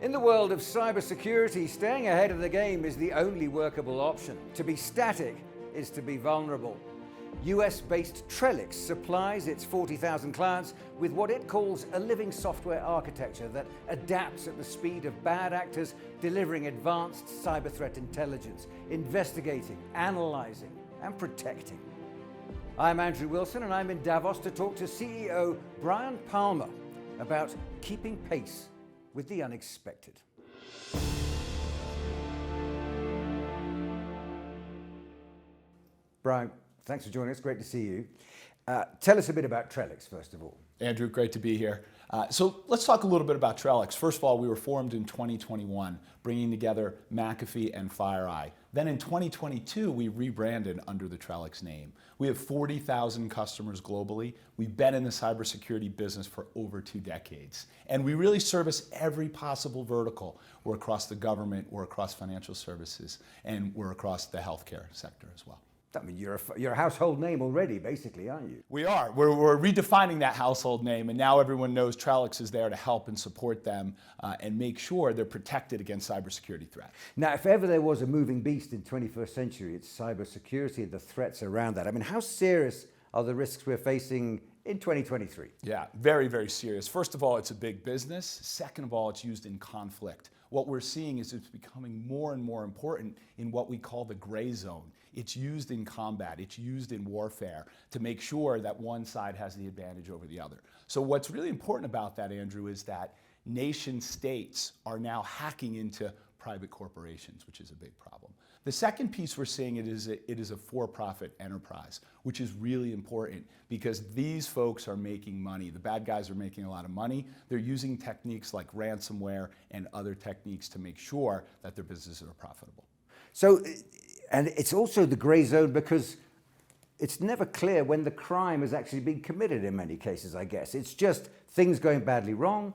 In the world of cybersecurity, staying ahead of the game is the only workable option. To be static is to be vulnerable. US-based Trellix supplies its 40,000 clients with what it calls a living software architecture that adapts at the speed of bad actors, delivering advanced cyber threat intelligence, investigating, analyzing, and protecting. I'm Andrew Wilson, and I'm in Davos to talk to CEO Brian Palmer about keeping pace with the unexpected. Brian, thanks for joining us. Great to see you. Tell us a bit about Trellix, first of all. Andrew, great to be here. So let's talk a little bit about Trellix. First of all, we were formed in 2021, bringing together McAfee and FireEye. Then in 2022, we rebranded under the Trellix name. We have 40,000 customers globally. We've been in the cybersecurity business for over 2 decades. And we really service every possible vertical. We're across the government, we're across financial services, and we're across the healthcare sector as well. I mean, you're a household name already, basically, aren't you? We are. We're redefining that household name, and now everyone knows Trellix is there to help and support them and make sure they're protected against cybersecurity threats. Now, if ever there was a moving beast in 21st century, it's cybersecurity and the threats around that. I mean, how serious are the risks we're facing in 2023? Yeah, very, very serious. First of all, it's a big business. Second of all, it's used in conflict. What we're seeing is it's becoming more and more important in what we call the gray zone. It's used in combat, it's used in warfare to make sure that one side has the advantage over the other. So what's really important about that, Andrew, is that nation states are now hacking into private corporations, which is a big problem. The second piece we're seeing it is a for-profit enterprise, which is really important because these folks are making money. The bad guys are making a lot of money. They're using techniques like ransomware and other techniques to make sure that their businesses are profitable. So, and it's also the gray zone because it's never clear when the crime has actually been committed in many cases, I guess. It's just things going badly wrong,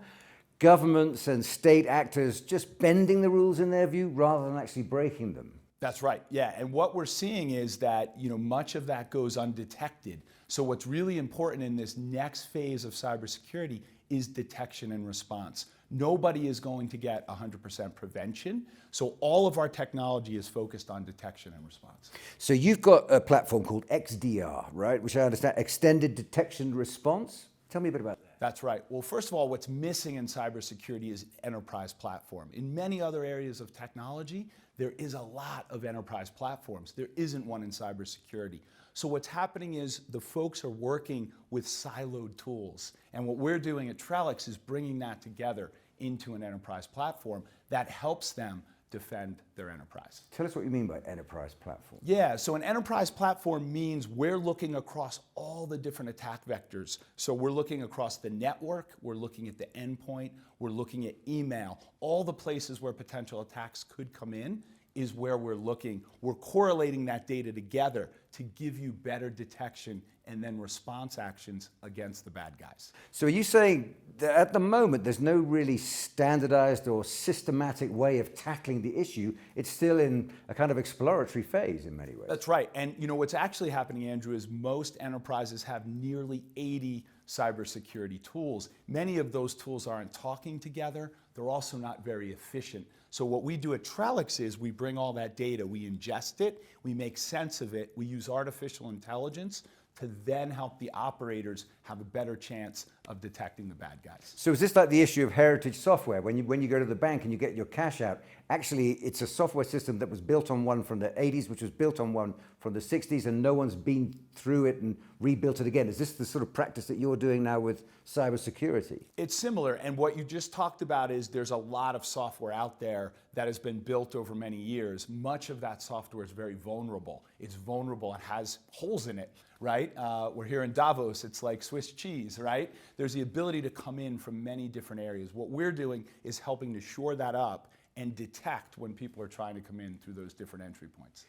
governments and state actors just bending the rules in their view rather than actually breaking them. That's right, yeah, and what we're seeing is that much of that goes undetected. So what's really important in this next phase of cybersecurity is detection and response. Nobody is going to get 100% prevention, so all of our technology is focused on detection and response. So you've got a platform called XDR, right, which I understand, Extended Detection Response. Tell me a bit about that. That's right. Well, first of all, what's missing in cybersecurity is enterprise platform. In many other areas of technology, there is a lot of enterprise platforms. There isn't one in cybersecurity. So what's happening is the folks are working with siloed tools. And what we're doing at Trellix is bringing that together into an enterprise platform that helps them defend their enterprise. Tell us what you mean by enterprise platform. Yeah, so an enterprise platform means we're looking across all the different attack vectors. So we're looking across the network, we're looking at the endpoint, we're looking at email. All the places where potential attacks could come in is where we're looking. We're correlating that data together to give you better detection and then response actions against the bad guys. So are you saying that at the moment there's no really standardized or systematic way of tackling the issue? It's still in a kind of exploratory phase in many ways. That's right. And what's actually happening, Andrew, is most enterprises have nearly 80 cybersecurity tools. Many of those tools aren't talking together. They're also not very efficient. So what we do at Trellix is we bring all that data, we ingest it, we make sense of it, we use artificial intelligence to then help the operators have a better chance of detecting the bad guys. So is this like the issue of heritage software? When you go to the bank and you get your cash out, actually it's a software system that was built on one from the 80s, which was built on one from the 60s, and no one's been through it and rebuilt it again. Is this the sort of practice that you're doing now with cybersecurity? It's similar, and what you just talked about is there's a lot of software out there that has been built over many years. Much of that software is very vulnerable. It's vulnerable, it has holes in it, right? We're here in Davos, it's like Swiss cheese, right? There's the ability to come in from many different areas. What we're doing is helping to shore that up and detect when people are trying to come in through those different entry points.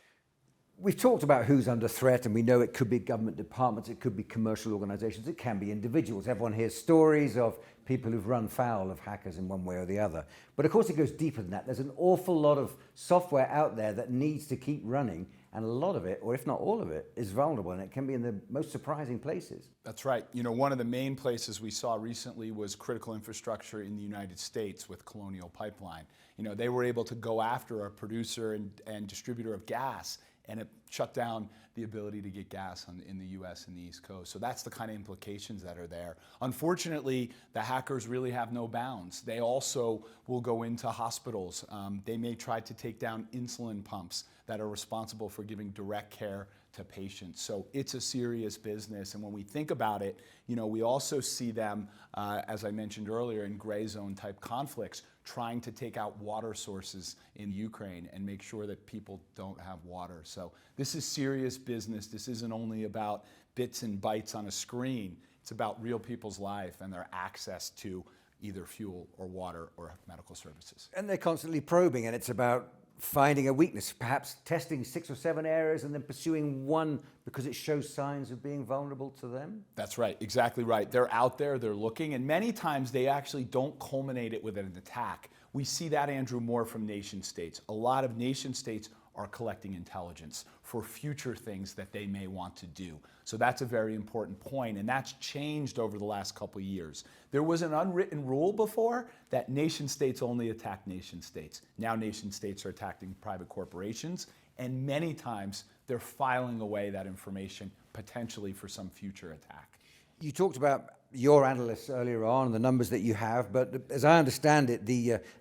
We've talked about who's under threat, and we know it could be government departments, it could be commercial organizations, it can be individuals. Everyone hears stories of people who've run foul of hackers in one way or the other. But of course it goes deeper than that. There's an awful lot of software out there that needs to keep running and a lot of it, or if not all of it, is vulnerable, and it can be in the most surprising places. That's right. You know, one of the main places we saw recently was critical infrastructure in the United States with Colonial Pipeline. You know, they were able to go after a producer and distributor of gas, and it shut down the ability to get gas in the US and the East Coast. So that's the kind of implications that are there. Unfortunately, the hackers really have no bounds. They also will go into hospitals. They may try to take down insulin pumps that are responsible for giving direct care to patients. So it's a serious business. And when we think about it, you know, we also see them, as I mentioned earlier, in gray zone type conflicts, trying to take out water sources in Ukraine and make sure that people don't have water. So this is serious business. This isn't only about bits and bytes on a screen. It's about real people's life and their access to either fuel or water or medical services. And they're constantly probing, and it's about finding a weakness, perhaps testing 6 or 7 areas and then pursuing one because it shows signs of being vulnerable to them? That's right, exactly right. They're out there, they're looking, and many times they actually don't culminate it with an attack. We see that, Andrew, more from nation states. A lot of nation states are collecting intelligence for future things that they may want to do. So that's a very important point, and that's changed over the last couple of years. There was an unwritten rule before that nation states only attack nation states. Now nation states are attacking private corporations, and many times they're filing away that information potentially for some future attack. You talked about your analysts earlier on and the numbers that you have, but as I understand it,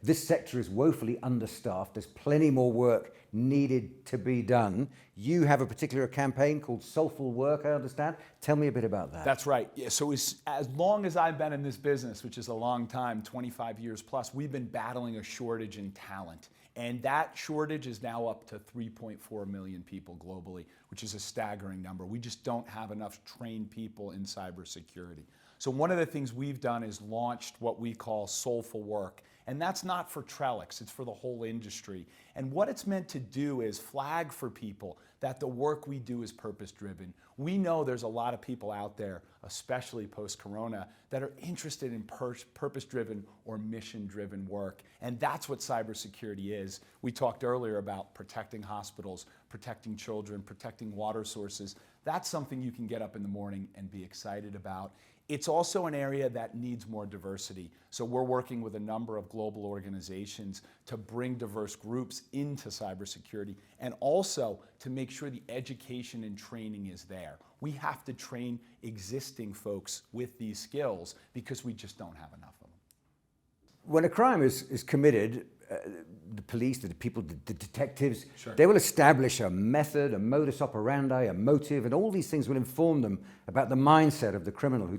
this sector is woefully understaffed. There's plenty more work needed to be done. You have a particular campaign called Soulful Work, I understand. Tell me a bit about that. That's right. Yeah, so as long as I've been in this business, which is a long time, 25 years plus, we've been battling a shortage in talent. And that shortage is now up to 3.4 million people globally, which is a staggering number. We just don't have enough trained people in cybersecurity. So one of the things we've done is launched what we call Soulful Work. And that's not for Trellix, it's for the whole industry. And what it's meant to do is flag for people that the work we do is purpose-driven. We know there's a lot of people out there, especially post-corona, that are interested in purpose-driven or mission-driven work. And that's what cybersecurity is. We talked earlier about protecting hospitals, protecting children, protecting water sources. That's something you can get up in the morning and be excited about. It's also an area that needs more diversity. So we're working with a number of global organizations to bring diverse groups into cybersecurity and also to make sure the education and training is there. We have to train existing folks with these skills because we just don't have enough of them. When a crime is committed, the police, the people, the detectives, Sure. They will establish a method, a modus operandi, a motive, and all these things will inform them about the mindset of the criminal.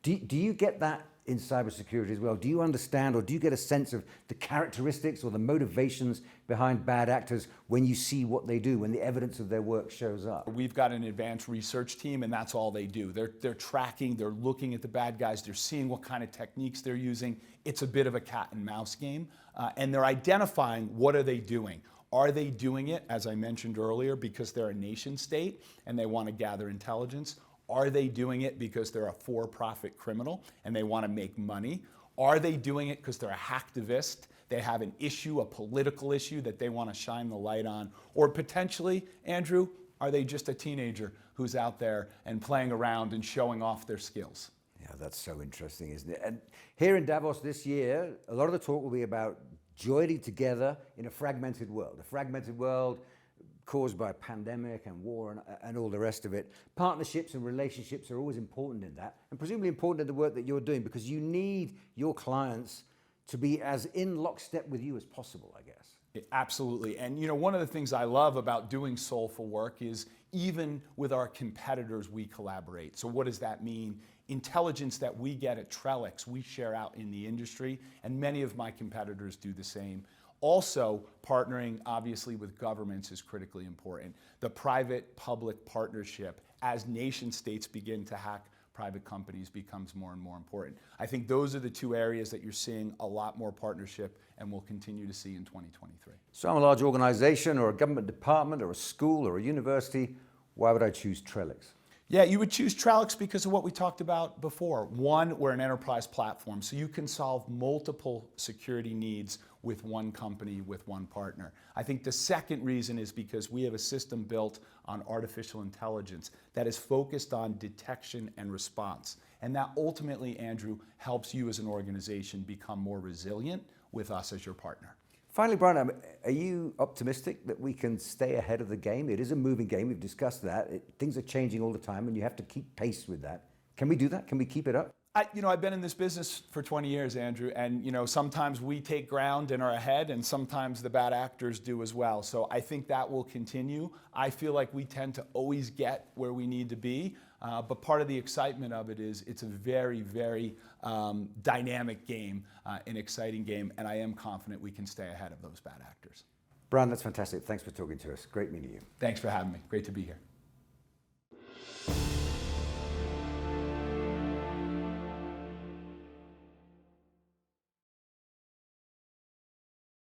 Do you get that in cybersecurity as well? Do you understand, or do you get a sense of the characteristics or the motivations behind bad actors when you see what they do, when the evidence of their work shows up? We've got an advanced research team, and that's all they do. They're tracking, they're looking at the bad guys, they're seeing what kind of techniques they're using. It's a bit of a cat and mouse game, and they're identifying what are they doing. Are they doing it, as I mentioned earlier, because they're a nation state and they want to gather intelligence? Are they doing it because they're a for-profit criminal and they want to make money? Are they doing it because they're a hacktivist? They have an issue, a political issue that they want to shine the light on? Or potentially, Andrew, are they just a teenager who's out there and playing around and showing off their skills? Yeah, that's so interesting, isn't it? And here in Davos this year, a lot of the talk will be about joining together in a fragmented world caused by a pandemic and war and all the rest of it. Partnerships and relationships are always important in that, and presumably important in the work that you're doing, because you need your clients to be as in lockstep with you as possible, I guess. Absolutely. And you know, one of the things I love about doing Soulful Work is even with our competitors, we collaborate. So what does that mean? Intelligence that we get at Trellix, we share out in the industry, and many of my competitors do the same. Also, partnering obviously with governments is critically important. The private-public partnership, as nation states begin to hack private companies, becomes more and more important. I think those are the two areas that you're seeing a lot more partnership and will continue to see in 2023. So I'm a large organization or a government department or a school or a university. Why would I choose Trellix? Yeah, you would choose Trellix because of what we talked about before. One, we're an enterprise platform, so you can solve multiple security needs with one company, with one partner. I think the second reason is because we have a system built on artificial intelligence that is focused on detection and response. And that ultimately, Andrew, helps you as an organization become more resilient with us as your partner. Finally, Brian, are you optimistic that we can stay ahead of the game? It is a moving game, we've discussed that. Things are changing all the time and you have to keep pace with that. Can we do that? Can we keep it up? I've been in this business for 20 years, Andrew, and sometimes we take ground and are ahead, and sometimes the bad actors do as well. So I think that will continue. I feel like we tend to always get where we need to be, but part of the excitement of it is it's a very, very dynamic game, an exciting game, and I am confident we can stay ahead of those bad actors. Brian, that's fantastic. Thanks for talking to us. Great meeting you. Thanks for having me. Great to be here.